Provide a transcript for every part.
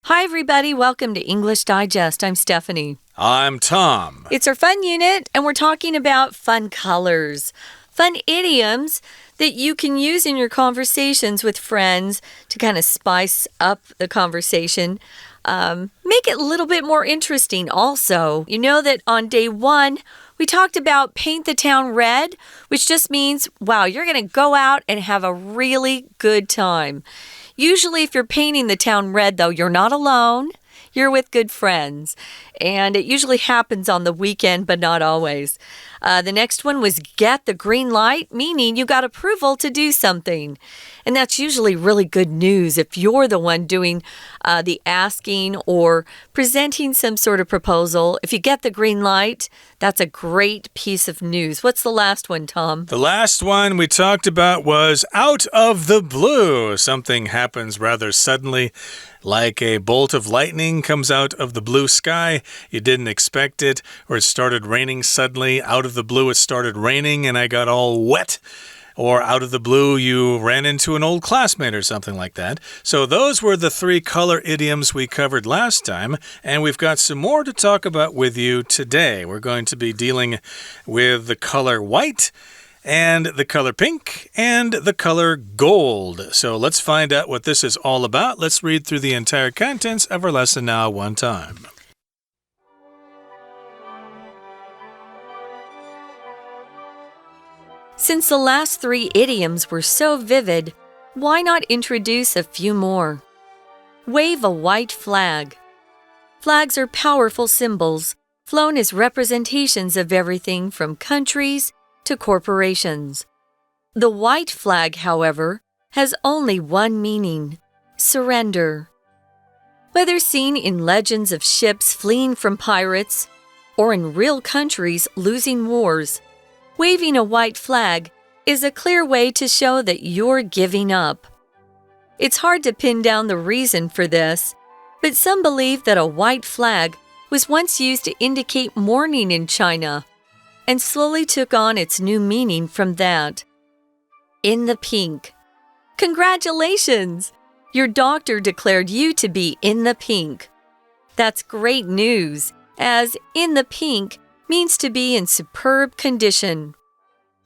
Hi, everybody. Welcome to English Digest. I'm Stephanie. I'm Tom. It's our fun unit, and we're talking about fun colors, fun idioms that you can use in your conversations with friends to kind of spice up the conversation. Make it a little bit more interesting also. You know that on day one, we talked about paint the town red, which just means, wow, you're going to go out and have a really good time. Usually, if you're painting the town red, though, you're not alone. You're with good friends. And it usually happens on the weekend, but not always. The next one was get the green light, meaning you got approval to do something. And that's usually really good news if you're the one doing the asking or presenting some sort of proposal. If you get the green light, that's a great piece of news. What's the last one, Tom? The last one we talked about was out of the blue. Something happens rather suddenly, like a bolt of lightning comes out of the blue sky. You didn't expect it, or it started raining suddenly. Out of the blue, it started raining and I got all wet. Or out of the blue, you ran into an old classmate or something like that. So those were the three color idioms we covered last time, and we've got some more to talk about with you today. We're going to be dealing with the color white, and the color pink, and the color gold. So let's find out what this is all about. Let's read through the entire contents of our lesson now one time. Since the last three idioms were so vivid, why not introduce a few more? Wave a white flag. Flags are powerful symbols, flown as representations of everything from countries to corporations. The white flag, however, has only one meaning: surrender. Whether seen in legends of ships fleeing from pirates or in real countries losing wars, waving a white flag is a clear way to show that you're giving up. It's hard to pin down the reason for this, but some believe that a white flag was once used to indicate mourning in China and slowly took on its new meaning from that. In the pink. Congratulations! Your doctor declared you to be in the pink. That's great news, as in the pink means to be in superb condition.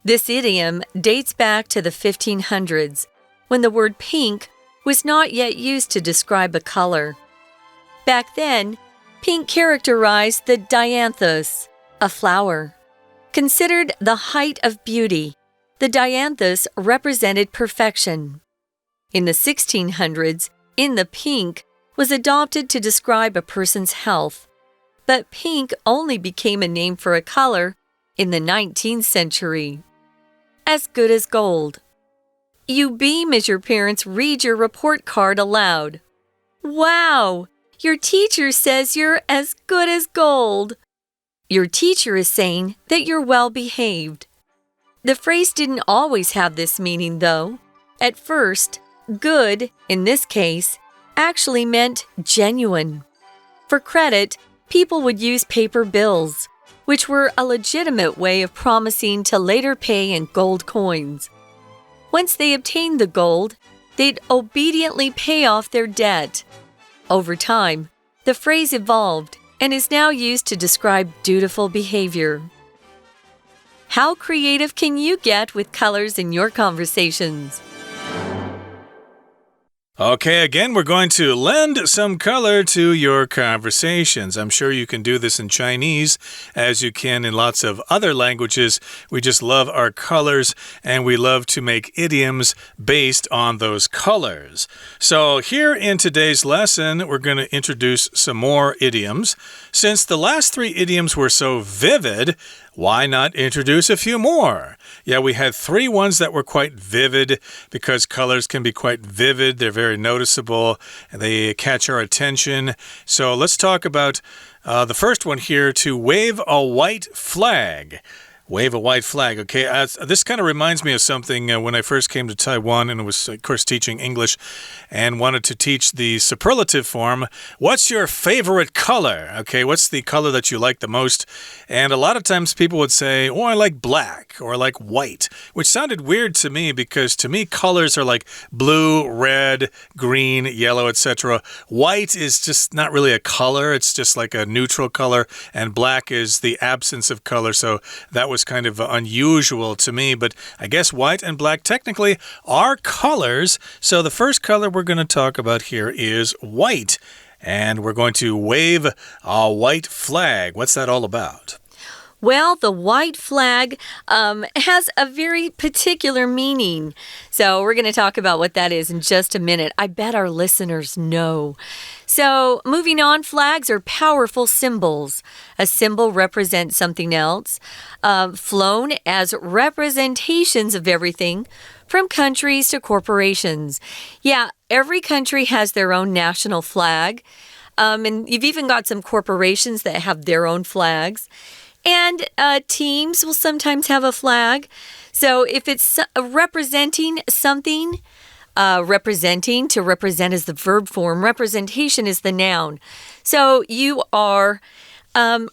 This idiom dates back to the 1500s, when the word pink was not yet used to describe a color. Back then, pink characterized the dianthus, a flower. Considered the height of beauty, the dianthus represented perfection. In the 1600s, in the pink was adopted to describe a person's health. But pink only became a name for a color in the 19th century. As good as gold. You beam as your parents read your report card aloud. Wow! Your teacher says you're as good as gold. Your teacher is saying that you're well behaved. The phrase didn't always have this meaning, though. At first, good, in this case, actually meant genuine. For credit, people would use paper bills, which were a legitimate way of promising to later pay in gold coins. Once they obtained the gold, they'd obediently pay off their debt. Over time, the phrase evolved and is now used to describe dutiful behavior. How creative can you get with colors in your conversations? Okay, again, we're going to lend some color to your conversations. I'm sure you can do this in Chinese, as you can in lots of other languages. We just love our colors, and we love to make idioms based on those colors. So here in today's lesson, we're going to introduce some more idioms. Since the last three idioms were so vivid, why not introduce a few more? Yeah, we had three ones that were quite vivid because colors can be quite vivid. They're very noticeable and they catch our attention. So let's talk about the first one here, to wave a white flag. Wave a white flag. Okay, this kind of reminds me of something when I first came to Taiwan and was, of course, teaching English and wanted to teach the superlative form. What's your favorite color? Okay, what's the color that you like the most? And a lot of times people would say, oh, I like black or I like white, which sounded weird to me because to me colors are like blue, red, green, yellow, etc. White is just not really a color. It's just like a neutral color, and black is the absence of color. So that was kind of unusual to me, but I guess white and black technically are colors. So the first color we're going to talk about here is white, and we're going to wave a white flag. What's that all about? Well, the white flag has a very particular meaning. So we're going to talk about what that is in just a minute. I bet our listeners know. So moving on, flags are powerful symbols. A symbol represents something else, flown as representations of everything, from countries to corporations. Yeah, every country has their own national flag. And you've even got some corporations that have their own flags. And teams will sometimes have a flag. So if it's representing something, representing, to represent is the verb form. Representation is the noun. So you are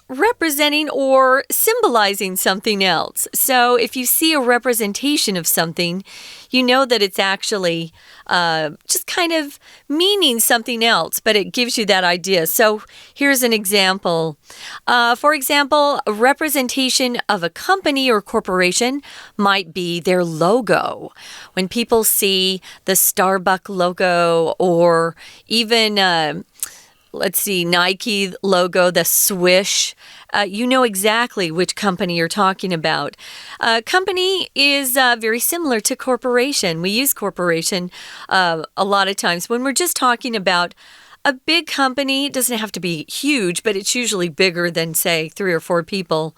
representing or symbolizing something else. So if you see a representation of something, you know that it's actually just kind of meaning something else, but it gives you that idea. So here's an example. For example, a representation of a company or corporation might be their logo. When people see the Starbucks logo or even let's see, Nike logo, the swoosh. You know exactly which company you're talking about. Company is very similar to corporation. We use corporation a lot of times when we're just talking about a big company. It doesn't have to be huge, but it's usually bigger than, say, 3 or 4 people.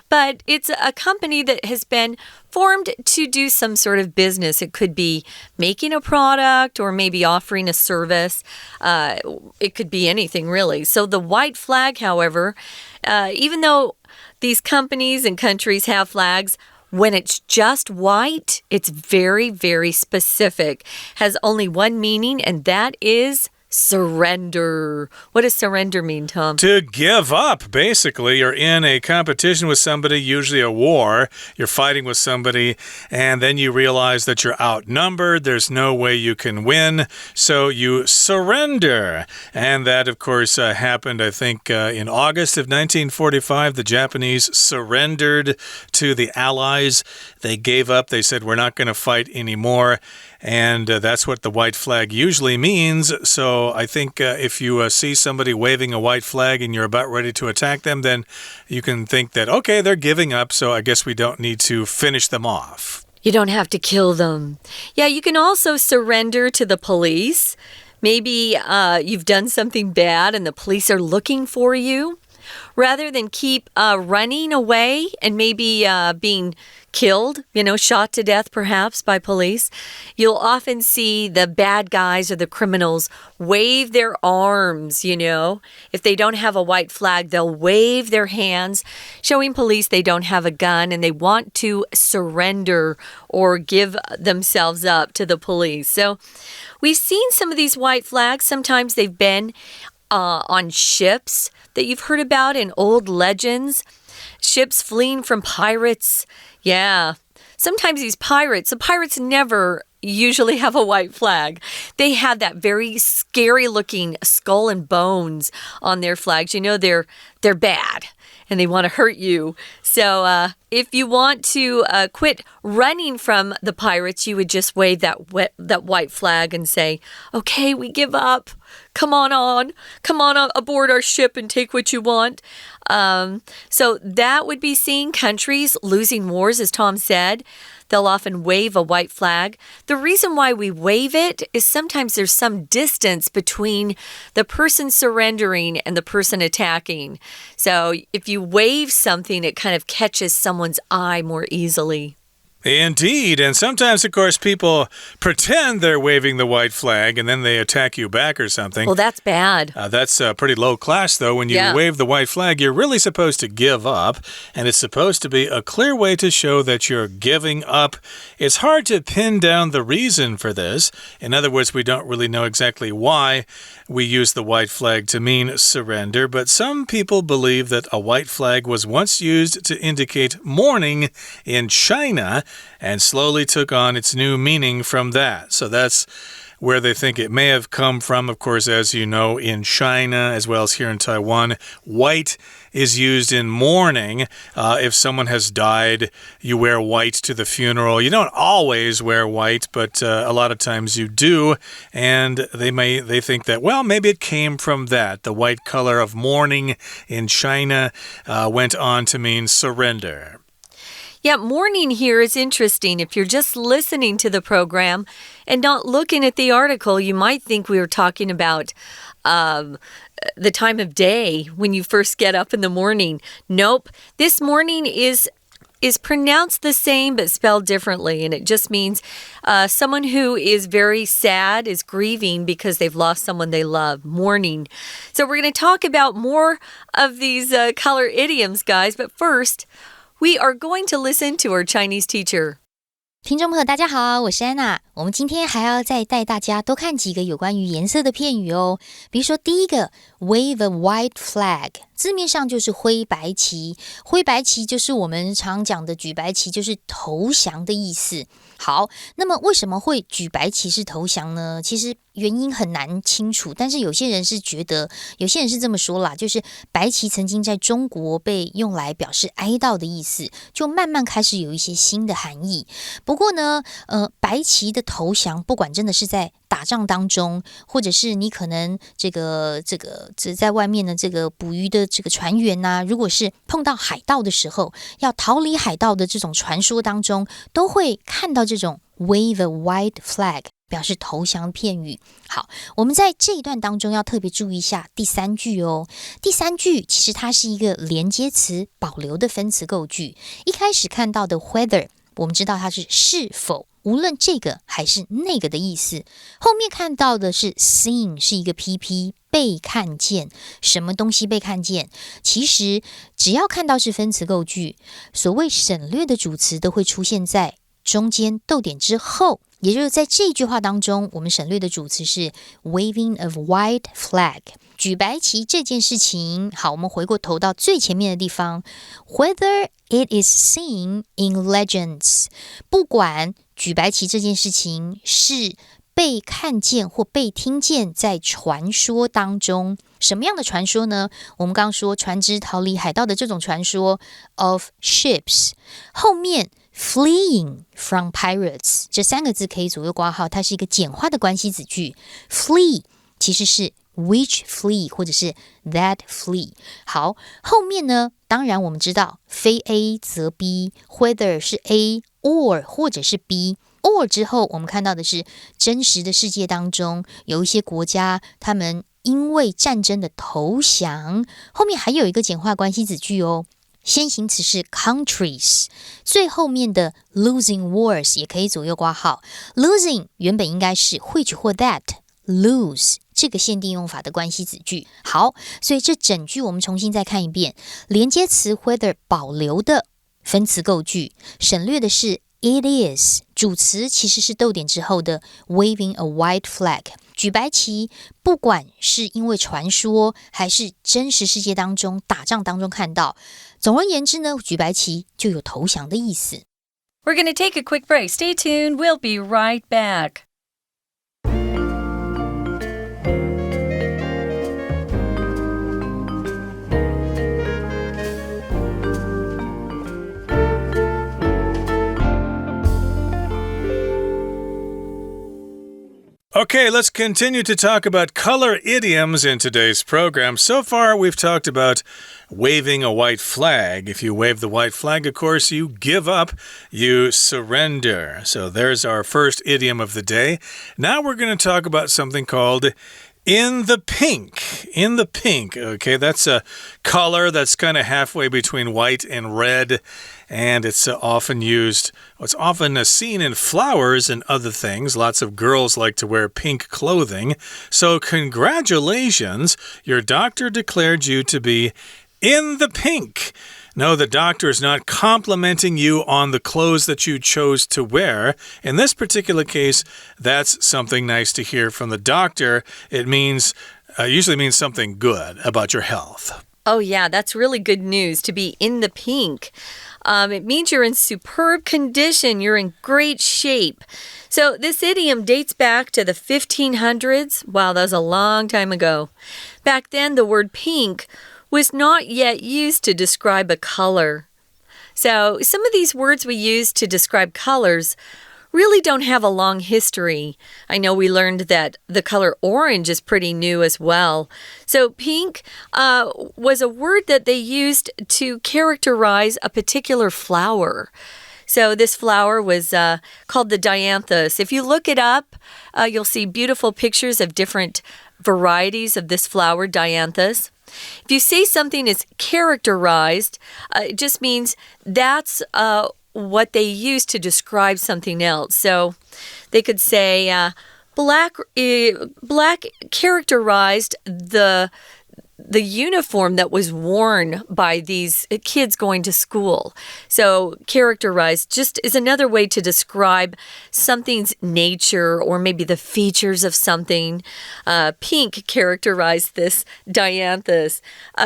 But it's a company that has been formed to do some sort of business. It could be making a product or maybe offering a service. It could be anything, really. So the white flag, however, even though these companies and countries have flags, when it's just white, it's very, very specific. Has only one meaning, and that is surrender. What does surrender mean, Tom? To give up, basically. You're in a competition with somebody, usually a war. You're fighting with somebody, and then you realize that you're outnumbered. There's no way you can win, so you surrender. And that, of course, happened, I think, in August of 1945. The Japanese surrendered to the Allies. They gave up. They said, we're not going to fight anymore. And that's what the white flag usually means. So I think if you see somebody waving a white flag and you're about ready to attack them, then you can think that, okay, they're giving up, so I guess we don't need to finish them off. You don't have to kill them. Yeah, you can also surrender to the police. Maybe you've done something bad and the police are looking for you. Rather than keep running away and maybe being killed, shot to death perhaps by police, you'll often see the bad guys or the criminals wave their arms, If they don't have a white flag, they'll wave their hands, showing police they don't have a gun and they want to surrender or give themselves up to the police. So we've seen some of these white flags. Sometimes they've been on ships that you've heard about in old legends. Ships fleeing from pirates. Yeah. Sometimes these pirates, the pirates never usually have a white flag. They have that very scary looking skull and bones on their flags. They're bad and they want to hurt you. So if you want to quit running from the pirates, you would just wave that white flag and say, okay, we give up. Come on aboard our ship and take what you want. So that would be seeing countries losing wars, as Tom said. They'll often wave a white flag. The reason why we wave it is sometimes there's some distance between the person surrendering and the person attacking. So if you wave something, it kind of catches someone's eye more easily. Indeed, and sometimes, of course, people pretend they're waving the white flag and then they attack you back or something. Well, that's bad. That's pretty low class, though. When you wave the white flag, you're really supposed to give up, and it's supposed to be a clear way to show that you're giving up. It's hard to pin down the reason for this. In other words, we don't really know exactly why we use the white flag to mean surrender, but some people believe that a white flag was once used to indicate mourning in China and slowly took on its new meaning from that. So that's where they think it may have come from. Of course, as you know, in China, as well as here in Taiwan, white is used in mourning. If someone has died, you wear white to the funeral. You don't always wear white, but a lot of times you do. And they think that, well, maybe it came from that. The white color of mourning in China went on to mean surrender. Yeah, mourning here is interesting. If you're just listening to the program and not looking at the article, you might think we were talking about the time of day when you first get up in the morning. Nope. This morning is pronounced the same but spelled differently, and it just means someone who is very sad, is grieving because they've lost someone they love. Mourning. So we're going to talk about more of these color idioms, guys, but first, we are going to listen to our Chinese teacher. 听众朋友大家好，我是安娜。我们今天还要再带大家多看几个有关于颜色的片语哦。比如说第一个 wave a white flag， 字面上就是挥白旗。挥白旗就是我们常讲的举白旗，就是投降的意思。好，那么为什么会举白旗是投降呢？其实原因很难清楚，但是有些人是觉得，有些人是这么说啦，就是白旗曾经在中国被用来表示哀悼的意思，就慢慢开始有一些新的含义。不过呢，白旗的投降，不管真的是在打仗当中，或者是你可能这在外面的这个捕鱼的这个船员啊，如果是碰到海盗的时候，要逃离海盗的这种传说当中，都会看到这种 wave a white flag。表示投降片语。好，我们在这一段当中要特别注意一下第三句哦。第三句其实它是一个连接词保留的分词构句。一开始看到的 whether， 我们知道它是是否，无论这个还是那个的意思。后面看到的是 seen， 是一个 PP， 被看见。什么东西被看见？其实只要看到是分词构句，所谓省略的主词都会出现在中间逗点之后。也就是在这句话当中，我们省略的主词是 waving a white flag， 举白旗这件事情。好，我们回过头到最前面的地方 ，whether it is seen in legends， 不管举白旗这件事情是被看见或被听见在传说当中。什么样的传说呢？我们刚刚说船只逃离海盗的这种传说 of ships， 后面Fleeing from pirates 这三个字可以左右括号，它是一个简化的关系子句。Flee 其实是 which flee 或者是 that flee。好，后面呢，当然我们知道非 A 则 B，whether 是 A or 或者是 B。or 之后，我们看到的是真实的世界当中有一些国家，他们因为战争的投降，后面还有一个简化关系子句哦。先行词是 countries， 最后面的 losing wars 也可以左右括号。losing 原本应该是 which 或 that， lose 这个限定用法的关系子句。好，所以这整句我们重新再看一遍，连接词 whether 保留的分词构句，省略的是 it is， 主词其实是逗点之后的 waving a white flag。举白旗，不管是因为传说还是真实世界当中打仗当中看到，总而言之呢，举白旗就有投降的意思。We're going to take a quick break. Stay tuned. We'll be right back. Okay, let's continue to talk about color idioms in today's program. So far, we've talked about waving a white flag. If you wave the white flag, of course, you give up, you surrender. So there's our first idiom of the day. Now we're going to talk about something called in the pink. In the pink. Okay, that's a color that's kind of halfway between white and red. and it's often used, it's often seen in flowers and other things. Lots of girls like to wear pink clothing. So congratulations, your doctor declared you to be in the pink. No, the doctor is not complimenting you on the clothes that you chose to wear. In this particular case, that's something nice to hear from the doctor. It means, usually means something good about your health. Oh, yeah, that's really good news to be in the pink. It means you're in superb condition. You're in great shape. So this idiom dates back to the 1500s. Wow, that was a long time ago. Back then, the word pink was not yet used to describe a color. So some of these words we use to describe colors really don't have a long history. I know we learned that the color orange is pretty new as well. So pink was a word that they used to characterize a particular flower. So this flower was called the dianthus. If you look it up, you'll see beautiful pictures of different varieties of this flower, dianthus. If you say something is characterized, it just means that's what they use to describe something else. So they could say black characterized the uniform that was worn by these kids going to school. So characterized just is another way to describe something's nature or maybe the features of something. Pink characterized this dianthus.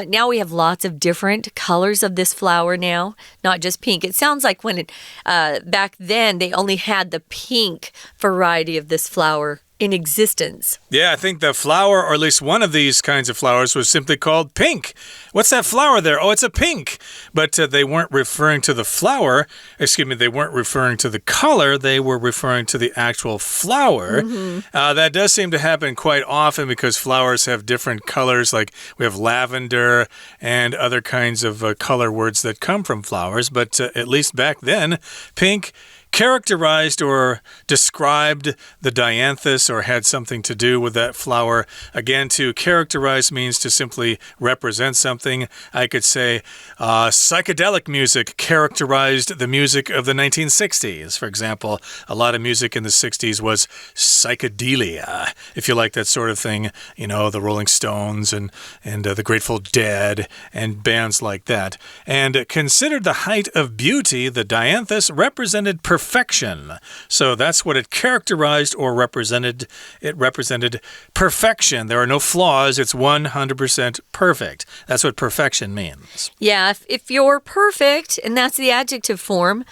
Now we have lots of different colors of this flower now, not just pink. It sounds like when back then they only had the pink variety of this flower in existence. Yeah, I think the flower, or at least one of these kinds of flowers, was simply called pink. What's that flower there? Oh, it's a pink. But they weren't referring to the flower. Excuse me, they weren't referring to the color. They were referring to the actual flower. That does seem to happen quite often because flowers have different colors. Like we have lavender and other kinds of color words that come from flowers. But at least back then, pink characterized or described the dianthus or had something to do with that flower. Again, to characterize means to simply represent something. I could say psychedelic music characterized the music of the 1960s. For example, a lot of music in the 60s was psychedelia. If you like that sort of thing, you know, the Rolling Stones and the Grateful Dead and bands like that. And considered the height of beauty, the dianthus represented perfection. So that's what it characterized or represented. It represented perfection. There are no flaws. It's 100% perfect. That's what perfection means. Yeah, if you're perfect, and that's the adjective form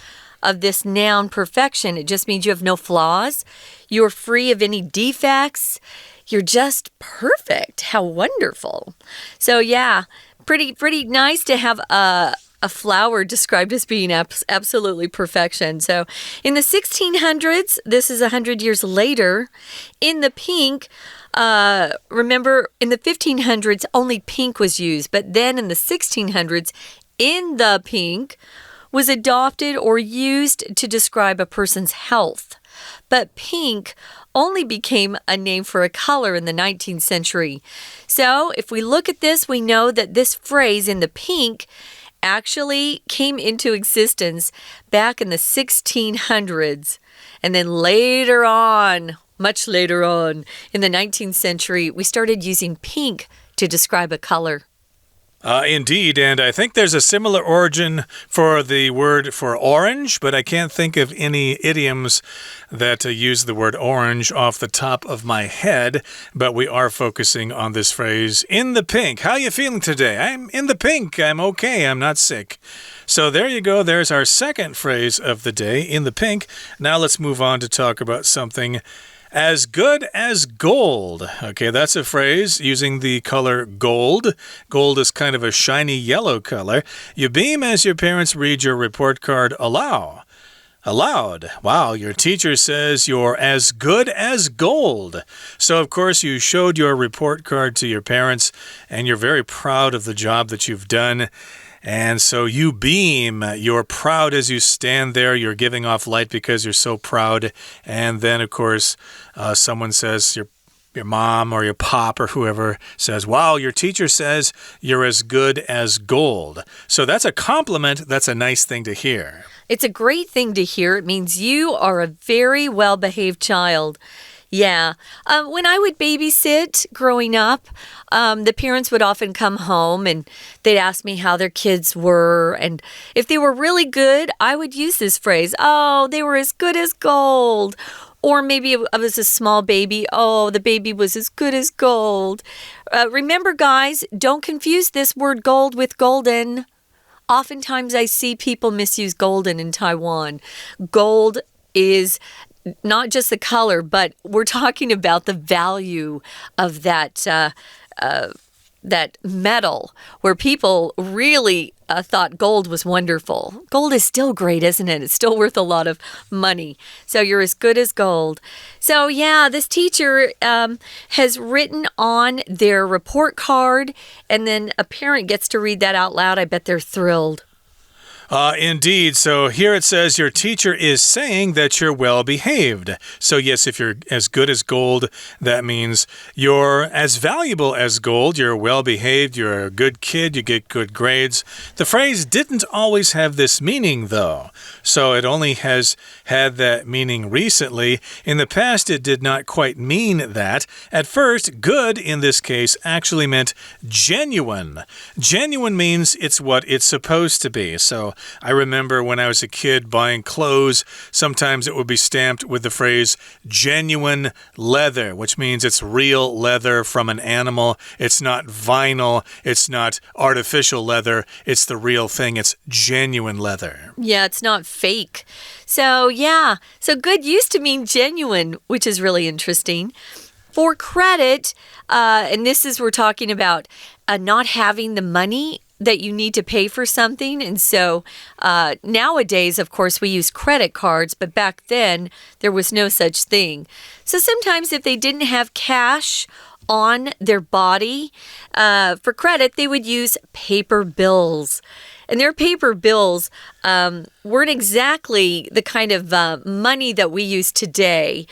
of this noun perfection, it just means you have no flaws. You're free of any defects. You're just perfect. How wonderful. So yeah, pretty nice to have a flower described as being absolutely perfection. So in the 1600s, this is 100 years later, in the pink, remember in the 1500s, only pink was used. But then in the 1600s, in the pink was adopted or used to describe a person's health. But pink only became a name for a color in the 19th century. So if we look at this, we know that this phrase in the pink actually came into existence back in the 1600s. And then later on, much later on, in the 19th century, we started using pink to describe a color. Indeed, and I think there's a similar origin for the word for orange, but I can't think of any idioms that use the word orange off the top of my head, but we are focusing on this phrase, in the pink. How are you feeling today? I'm in the pink. I'm okay. I'm not sick. So there you go. There's our second phrase of the day, in the pink. Now let's move on to talk about something as good as gold. Okay, that's a phrase using the color gold. Gold is kind of a shiny yellow color. You beam as your parents read your report card aloud. Wow, your teacher says you're as good as gold. So, of course, you showed your report card to your parents, and you're very proud of the job that you've done. And so you beam. You're proud as you stand there. You're giving off light because you're so proud. And then, of course, someone says your mom or your pop or whoever says, wow, your teacher says you're as good as gold. So that's a compliment. That's a nice thing to hear. It's a great thing to hear. It means you are a very well-behaved child. Yeah. When I would babysit growing up, the parents would often come home and they'd ask me how their kids were. And if they were really good, I would use this phrase, oh, they were as good as gold. Or maybe I was a small baby. Oh, the baby was as good as gold. Remember, guys, don't confuse this word gold with golden. Oftentimes I see people misuse golden in Taiwan. Gold is not just the color, but we're talking about the value of that metal, where people really thought gold was wonderful. Gold is still great, isn't it? It's still worth a lot of money. So you're as good as gold. So yeah, this teacher has written on their report card, and then a parent gets to read that out loud. I bet they're thrilled. Indeed. So here it says your teacher is saying that you're well behaved. So yes, if you're as good as gold, that means you're as valuable as gold. You're well behaved. You're a good kid. You get good grades. The phrase didn't always have this meaning, though. So it only has had that meaning recently. In the past, it did not quite mean that. At first, good in this case actually meant genuine. Genuine means it's what it's supposed to be. So I remember when I was a kid buying clothes, sometimes it would be stamped with the phrase genuine leather, which means it's real leather from an animal. It's not vinyl. It's not artificial leather. It's the real thing. It's genuine leather. Yeah, it's not fake. So yeah, so good used to mean genuine, which is really interesting. For credit, and this is we're talking about not having the money that you need to pay for something. And so nowadays, of course, we use credit cards, but back then there was no such thing. So sometimes if they didn't have cash on their body for credit, they would use paper bills. And their paper bills weren't exactly the kind of money that we use today.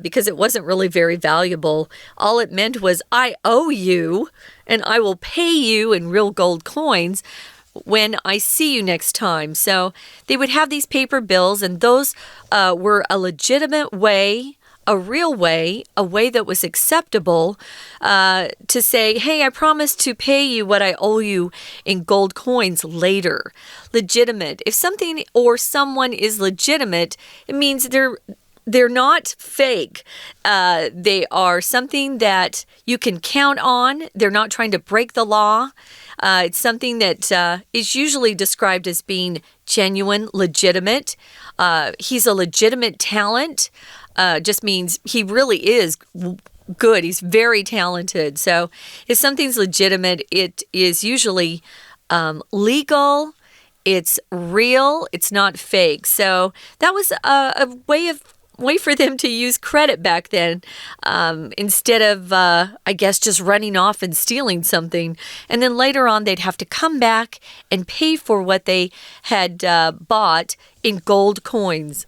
Because it wasn't really very valuable. All it meant was, I owe you, and I will pay you in real gold coins when I see you next time. So they would have these paper bills, and those were a legitimate way, a real way, a way that was acceptable to say, hey, I promise to pay you what I owe you in gold coins later. Legitimate. If something or someone is legitimate, it means they're not fake. They are something that you can count on. They're not trying to break the law. It's something that is usually described as being genuine, legitimate. He's a legitimate talent. Just means he really is good. He's very talented. So if something's legitimate, it is usually legal. It's real. It's not fake. So that was a way for them to use credit back then instead of, I guess, just running off and stealing something. And then later on, they'd have to come back and pay for what they had bought in gold coins.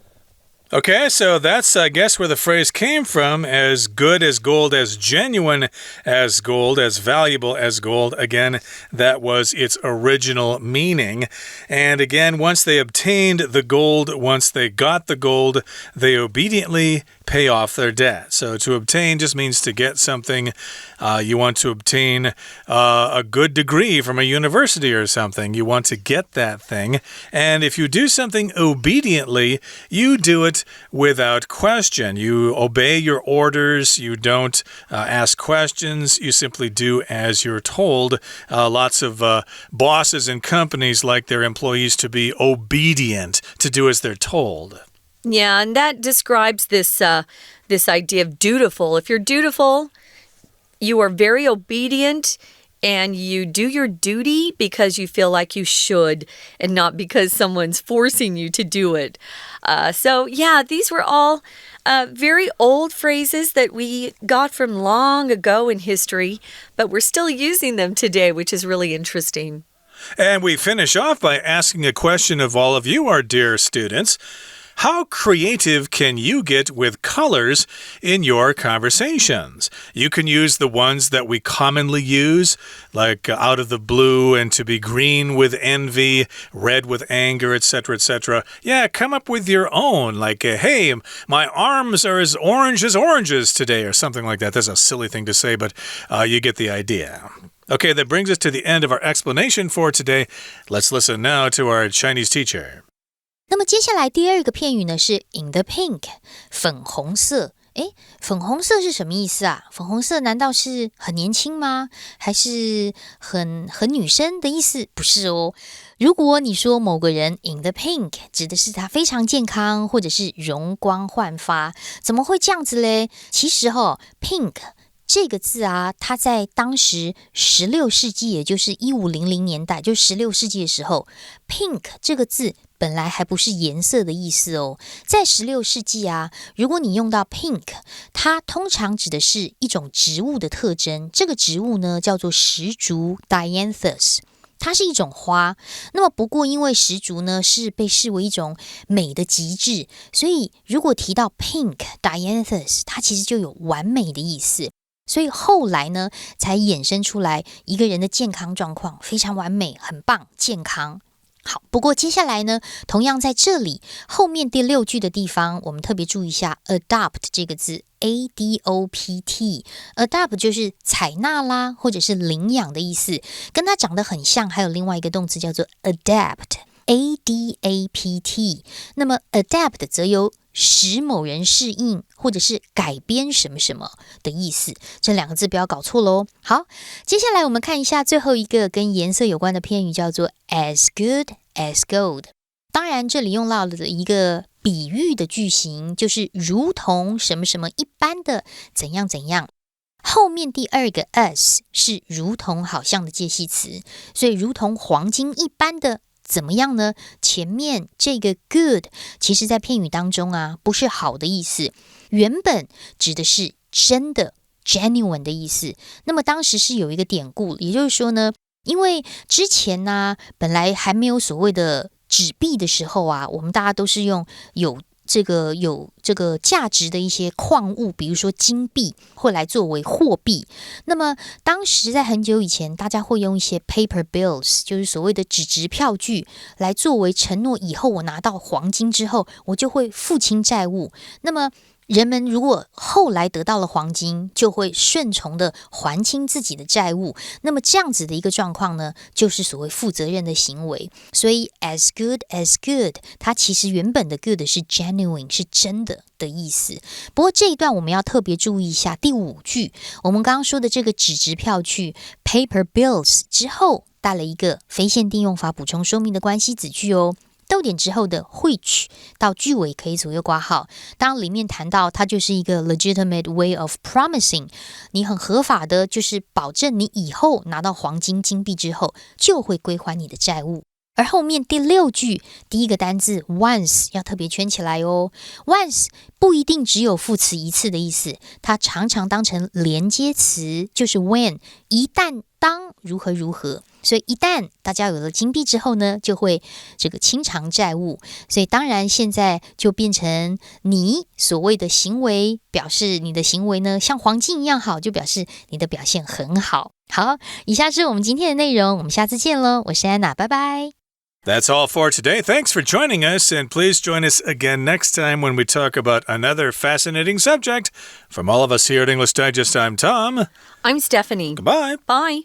Okay, so that's, I guess, where the phrase came from, as good as gold, as genuine as gold, as valuable as gold. Again, that was its original meaning. And again, once they obtained the gold, once they got the gold, they obediently pay off their debt. So to obtain just means to get something. You want to obtain a good degree from a university or something. You want to get that thing. And if you do something obediently, you do it without question. You obey your orders. You don't ask questions. You simply do as you're told. Lots of bosses and companies like their employees to be obedient, to do as they're told. Yeah, and that describes this idea of dutiful. If you're dutiful, you are very obedient and you do your duty because you feel like you should and not because someone's forcing you to do it. So, yeah, these were all very old phrases that we got from long ago in history, but we're still using them today, which is really interesting. And we finish off by asking a question of all of you, our dear students. How creative can you get with colors in your conversations? You can use the ones that we commonly use, like out of the blue and to be green with envy, red with anger, etc., etc. Yeah, come up with your own, like, hey, my arms are as orange as oranges today, or something like that. That's a silly thing to say, but you get the idea. Okay, that brings us to the end of our explanation for today. Let's listen now to our Chinese teacher. 那么接下来第二个片语呢是 in the pink， 粉红色。诶，粉红色是什么意思啊？粉红色难道是很年轻吗？还是很女生的意思？不是哦。如果你说某个人 in the pink， 指的是他非常健康，或者是容光焕发，怎么会这样子嘞？其实pink这个字啊，它在当时16世纪，也就是1500年代，就16世纪的时候 ，pink 这个字本来还不是颜色的意思哦。在16世纪啊，如果你用到 pink， 它通常指的是一种植物的特征。这个植物呢，叫做石竹 Dianthus。它是一种花，那么不过因为石竹呢是被视为一种美的极致，所以如果提到 pink Dianthus， 它其实就有完美的意思。所以后来呢，才衍生出来一个人的健康状况非常完美，很棒，健康。好，不过接下来呢，同样在这里后面第6句的地方，我们特别注意一下 adopt 这个字 ，adopt， adopt 就是采纳啦，或者是领养的意思，跟它长得很像，还有另外一个动词叫做 adapt。adapt， 那么 adapt 则有使某人适应或者是改编什么什么的意思，这2个字不要搞错咯。好，接下来我们看一下最后一个跟颜色有关的片语，叫做 as good as gold。 当然这里用到了一个比喻的句型，就是如同什么什么一般的怎样怎样。后面第2个 as 是如同好像的介系词，所以如同黄金一般的怎么样呢？前面这个 good 其实在片语当中啊，不是好的意思，原本指的是真的 genuine 的意思。那么当时是有一个典故，也就是说呢，因为之前呢，本来还没有所谓的纸币的时候啊，我们大家都是用有这个价值的一些矿物，比如说金币，会来作为货币。那么当时在很久以前，大家会用一些 paper bills， 就是所谓的纸质票据，来作为承诺，以后我拿到黄金之后，我就会付清债务。那么人们如果后来得到了黄金，就会顺从的还清自己的债务。那么这样子的一个状况呢，就是所谓负责任的行为。所以 as good as good， 它其实原本的 good 是 genuine， 是真的的意思。不过这一段我们要特别注意一下第5句，我们刚刚说的这个纸质票据 paper bills 之后带了一个非限定用法补充说明的关系子句哦。逗点之后的 which 到句尾可以左右括号，当里面谈到它就是一个 legitimate way of promising， 你很合法的就是保证你以后拿到黄金金币之后就会归还你的债务。而后面第6句第一个单字 once 要特别圈起来哦。 once 不一定只有副词一次的意思，它常常当成连接词，就是 when 一旦当如何如何。所以一旦大家有了金币之后呢，就会这个清偿债务。所以当然现在就变成你所谓的行为，表示你的行为呢像黄金一样好，就表示你的表现很好。好，以下是我们今天的内容，我们下次见咯。我是安娜，拜拜。That's all for today. Thanks for joining us, and please join us again next time when we talk about another fascinating subject. From all of us here at English Digest, I'm Tom. I'm Stephanie. Goodbye. Bye.